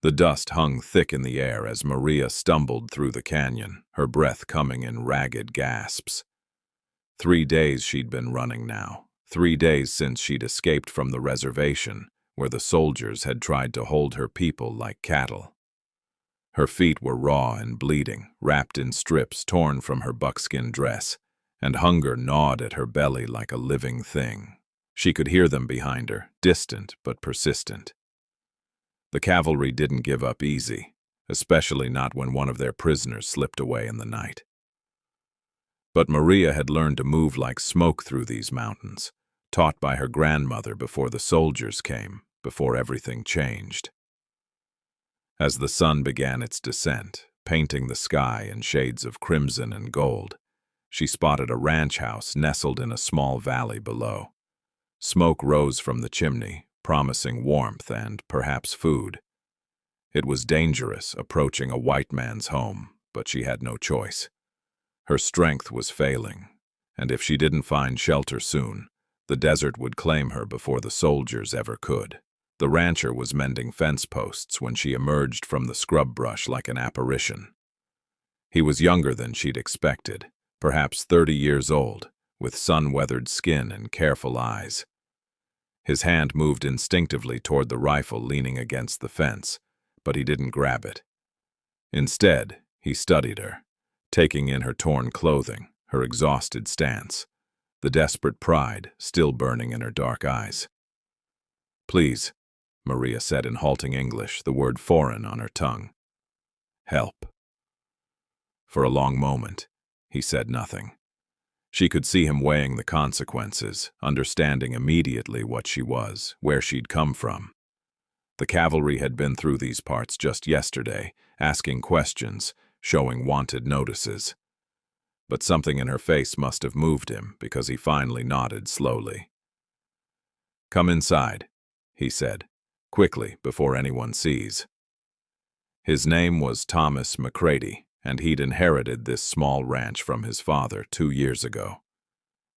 The dust hung thick in the air as Maria stumbled through the canyon, her breath coming in ragged gasps. 3 days she'd been running now, 3 days since she'd escaped from the reservation, where the soldiers had tried to hold her people like cattle. Her feet were raw and bleeding, wrapped in strips torn from her buckskin dress, and hunger gnawed at her belly like a living thing. She could hear them behind her, distant but persistent. The cavalry didn't give up easy, especially not when one of their prisoners slipped away in the night. But Maria had learned to move like smoke through these mountains, taught by her grandmother before the soldiers came, before everything changed. As the sun began its descent, painting the sky in shades of crimson and gold, she spotted a ranch house nestled in a small valley below. Smoke rose from the chimney, promising warmth and, perhaps, food. It was dangerous approaching a white man's home, but she had no choice. Her strength was failing, and if she didn't find shelter soon, the desert would claim her before the soldiers ever could. The rancher was mending fence posts when she emerged from the scrub brush like an apparition. He was younger than she'd expected, perhaps 30 years old, with sun-weathered skin and careful eyes. His hand moved instinctively toward the rifle leaning against the fence, but he didn't grab it. Instead, he studied her, taking in her torn clothing, her exhausted stance, the desperate pride still burning in her dark eyes. "Please," Maria said in halting English, the word foreign on her tongue. "Help." For a long moment, he said nothing. She could see him weighing the consequences, understanding immediately what she was, where she'd come from. The cavalry had been through these parts just yesterday, asking questions, showing wanted notices. But something in her face must have moved him, because he finally nodded slowly. "Come inside," he said, quickly, before anyone sees. His name was Thomas McCready, and he'd inherited this small ranch from his father 2 years ago.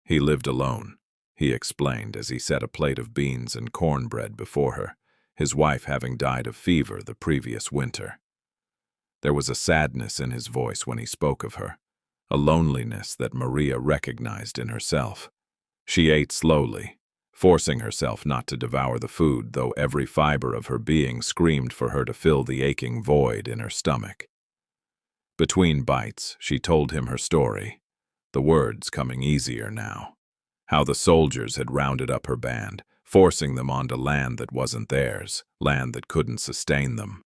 He lived alone, he explained as he set a plate of beans and cornbread before her, his wife having died of fever the previous winter. There was a sadness in his voice when he spoke of her, a loneliness that Maria recognized in herself. She ate slowly, forcing herself not to devour the food, though every fiber of her being screamed for her to fill the aching void in her stomach. Between bites, she told him her story, the words coming easier now. How the soldiers had rounded up her band, forcing them onto land that wasn't theirs, land that couldn't sustain them.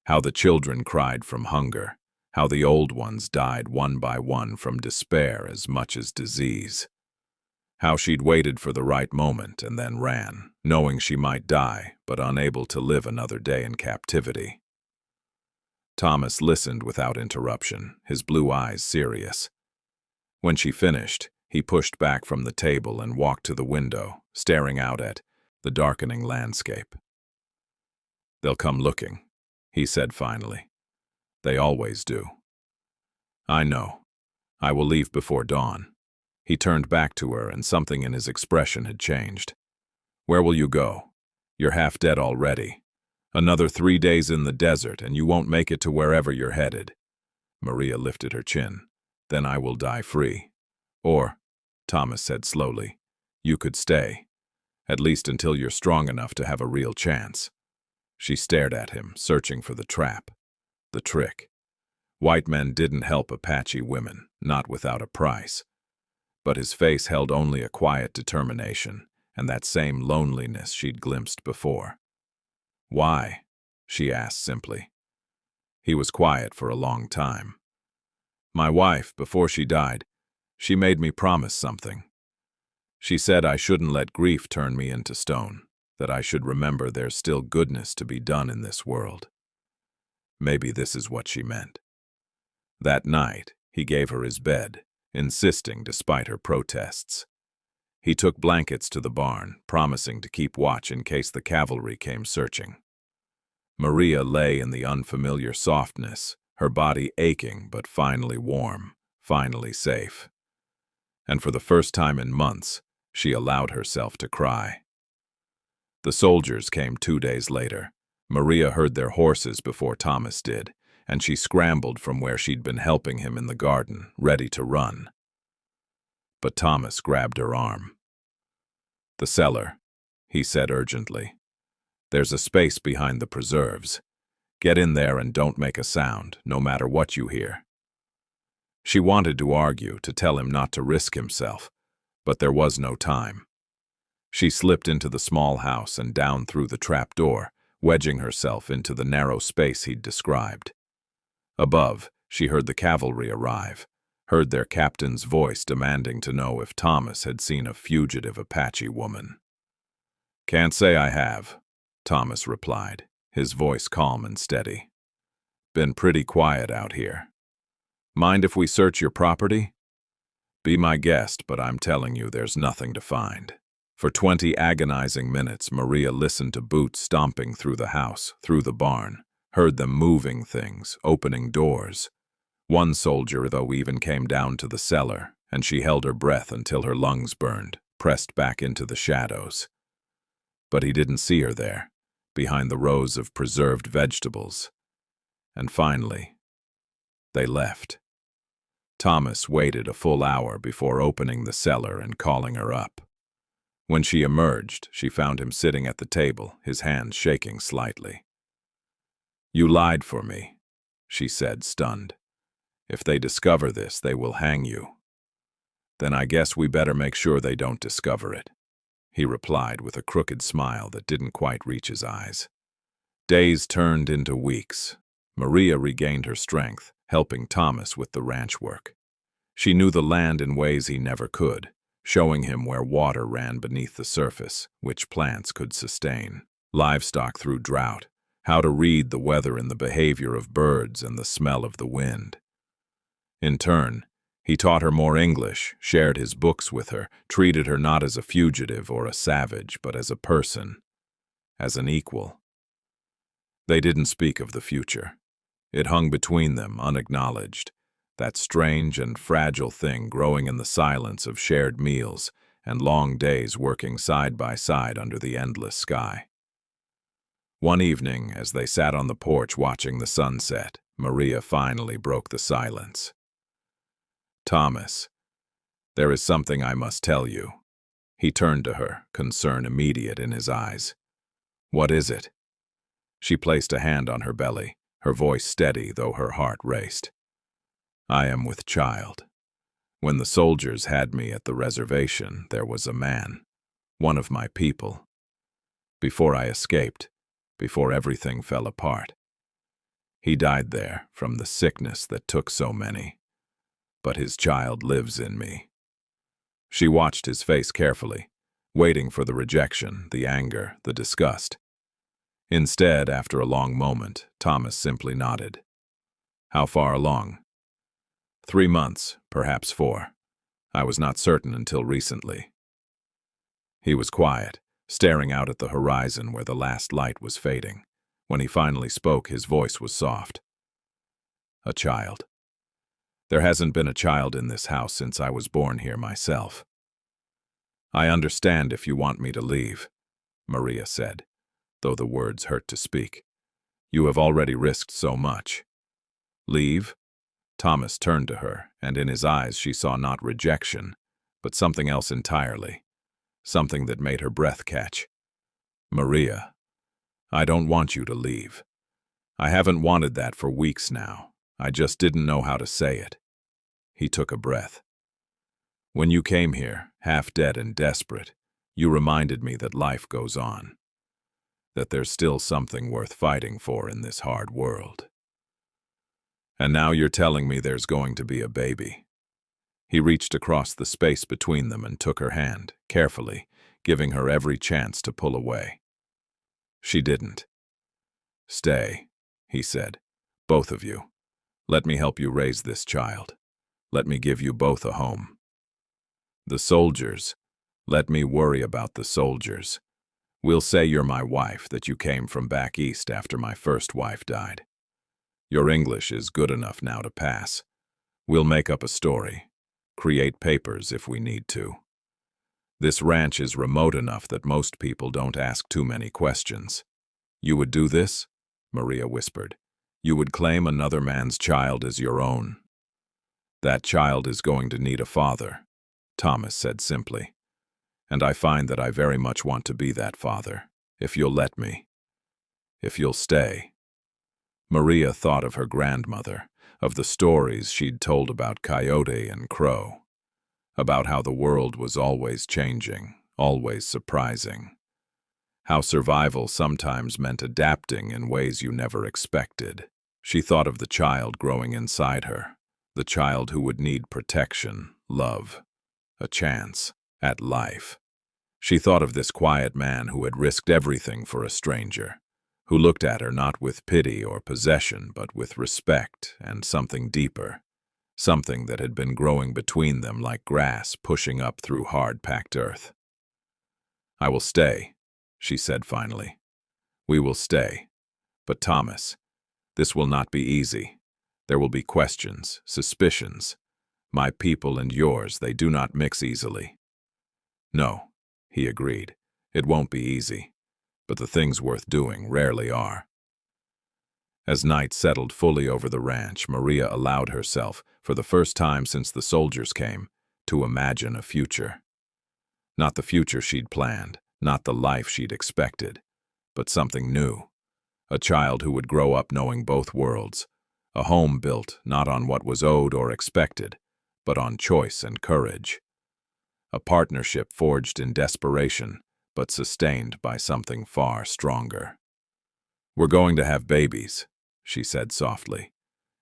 How the children cried from hunger, how the old ones died one by one from despair as much as disease. How she'd waited for the right moment and then ran, knowing she might die, but unable to live another day in captivity. Thomas listened without interruption, his blue eyes serious. When she finished, he pushed back from the table and walked to the window, staring out at the darkening landscape. "They'll come looking," he said finally. "They always do." "I know. I will leave before dawn." He turned back to her, and something in his expression had changed. "Where will you go? You're half dead already. Another 3 days in the desert, and you won't make it to wherever you're headed." Maria lifted her chin. "Then I will die free. Or," Thomas said slowly, "you could stay, at least until you're strong enough to have a real chance." She stared at him, searching for the trap, the trick. White men didn't help Apache women, not without a price. But his face held only a quiet determination, and that same loneliness she'd glimpsed before. "Why?" she asked simply. He was quiet for a long time. "My wife, before she died, she made me promise something. She said I shouldn't let grief turn me into stone, that I should remember there's still goodness to be done in this world." Maybe this is what she meant. That night, he gave her his bed, insisting despite her protests. He took blankets to the barn, promising to keep watch in case the cavalry came searching. Maria lay in the unfamiliar softness, her body aching but finally warm, finally safe. And for the first time in months, she allowed herself to cry. The soldiers came 2 days later, Maria heard their horses before Thomas did, and she scrambled from where she'd been helping him in the garden, ready to run. But Thomas grabbed her arm. "The cellar," he said urgently. "There's a space behind the preserves. Get in there and don't make a sound, no matter what you hear." She wanted to argue, to tell him not to risk himself, but there was no time. She slipped into the small house and down through the trap door, wedging herself into the narrow space he'd described. Above, she heard the cavalry arrive, heard their captain's voice demanding to know if Thomas had seen a fugitive Apache woman. "Can't say I have," Thomas replied, his voice calm and steady. "Been pretty quiet out here. Mind if we search your property? Be my guest, but I'm telling you there's nothing to find." For 20 agonizing minutes, Maria listened to boots stomping through the house, through the barn, heard them moving things, opening doors. One soldier, though, even came down to the cellar, and she held her breath until her lungs burned, pressed back into the shadows. But he didn't see her there, behind the rows of preserved vegetables. And finally, they left. Thomas waited a full hour before opening the cellar and calling her up. When she emerged, she found him sitting at the table, his hands shaking slightly. "You lied for me," she said, stunned. "If they discover this, they will hang you." "Then I guess we better make sure they don't discover it," he replied with a crooked smile that didn't quite reach his eyes. Days turned into weeks. Maria regained her strength, helping Thomas with the ranch work. She knew the land in ways he never could, showing him where water ran beneath the surface, which plants could sustain livestock through drought, how to read the weather and the behavior of birds and the smell of the wind. In turn, he taught her more English, shared his books with her, treated her not as a fugitive or a savage, but as a person, as an equal. They didn't speak of the future. It hung between them, unacknowledged, that strange and fragile thing growing in the silence of shared meals and long days working side by side under the endless sky. One evening, as they sat on the porch watching the sunset, Maria finally broke the silence. "Thomas, there is something I must tell you." He turned to her, concern immediate in his eyes. "What is it?" She placed a hand on her belly, her voice steady though her heart raced. "I am with child. When the soldiers had me at the reservation, there was a man, one of my people. Before I escaped, before everything fell apart. He died there from the sickness that took so many. But his child lives in me." She watched his face carefully, waiting for the rejection, the anger, the disgust. Instead, after a long moment, Thomas simply nodded. "How far along?" 3 months, perhaps 4. I was not certain until recently." He was quiet, staring out at the horizon where the last light was fading. When he finally spoke, his voice was soft. "A child. There hasn't been a child in this house since I was born here myself." "I understand if you want me to leave," Maria said, though the words hurt to speak. "You have already risked so much." "Leave?" Thomas turned to her, and in his eyes she saw not rejection, but something else entirely, something that made her breath catch. "Maria, I don't want you to leave. I haven't wanted that for weeks now. I just didn't know how to say it." He took a breath. "When you came here, half dead and desperate, you reminded me that life goes on, that there's still something worth fighting for in this hard world. And now you're telling me there's going to be a baby." He reached across the space between them and took her hand, carefully, giving her every chance to pull away. She didn't. "Stay," he said, "both of you. Let me help you raise this child. Let me give you both a home. The soldiers, let me worry about the soldiers. We'll say you're my wife, that you came from back east after my first wife died. Your English is good enough now to pass. We'll make up a story, create papers if we need to. This ranch is remote enough that most people don't ask too many questions. You would do this? Maria whispered. You would claim another man's child as your own. That child is going to need a father, Thomas said simply. And I find that I very much want to be that father, if you'll let me. If you'll stay. Maria thought of her grandmother, of the stories she'd told about Coyote and Crow, about how the world was always changing, always surprising, how survival sometimes meant adapting in ways you never expected. She thought of the child growing inside her, the child who would need protection, love, a chance at life. She thought of this quiet man who had risked everything for a stranger, who looked at her not with pity or possession, but with respect and something deeper, something that had been growing between them like grass pushing up through hard-packed earth. I will stay, she said finally. We will stay. But Thomas, this will not be easy. There will be questions, suspicions. My people and yours, they do not mix easily. No, he agreed. It won't be easy. But the things worth doing rarely are. As night settled fully over the ranch, Maria allowed herself, for the first time since the soldiers came, to imagine a future. Not the future she'd planned, not the life she'd expected, but something new. A child who would grow up knowing both worlds, a home built not on what was owed or expected, but on choice and courage. A partnership forged in desperation, but sustained by something far stronger. We're going to have babies, she said softly,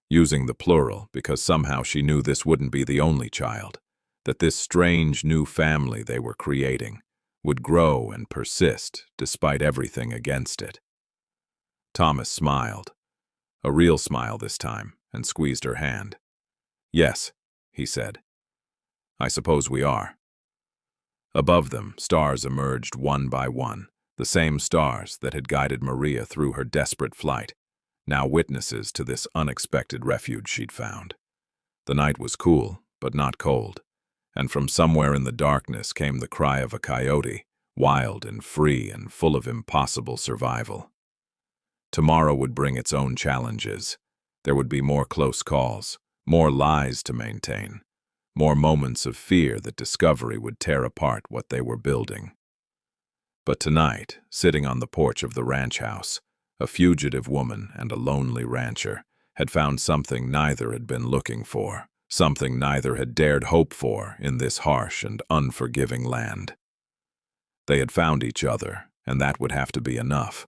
using the plural because somehow she knew this wouldn't be the only child, that this strange new family they were creating would grow and persist despite everything against it. Thomas smiled, a real smile this time, and squeezed her hand. Yes, he said. I suppose we are. Above them, stars emerged one by one, the same stars that had guided Maria through her desperate flight, now witnesses to this unexpected refuge she'd found. The night was cool, but not cold, and from somewhere in the darkness came the cry of a coyote, wild and free and full of impossible survival. Tomorrow would bring its own challenges. There would be more close calls, more lies to maintain, more moments of fear that discovery would tear apart what they were building. But tonight, sitting on the porch of the ranch house, a fugitive woman and a lonely rancher had found something neither had been looking for, something neither had dared hope for in this harsh and unforgiving land. They had found each other, and that would have to be enough.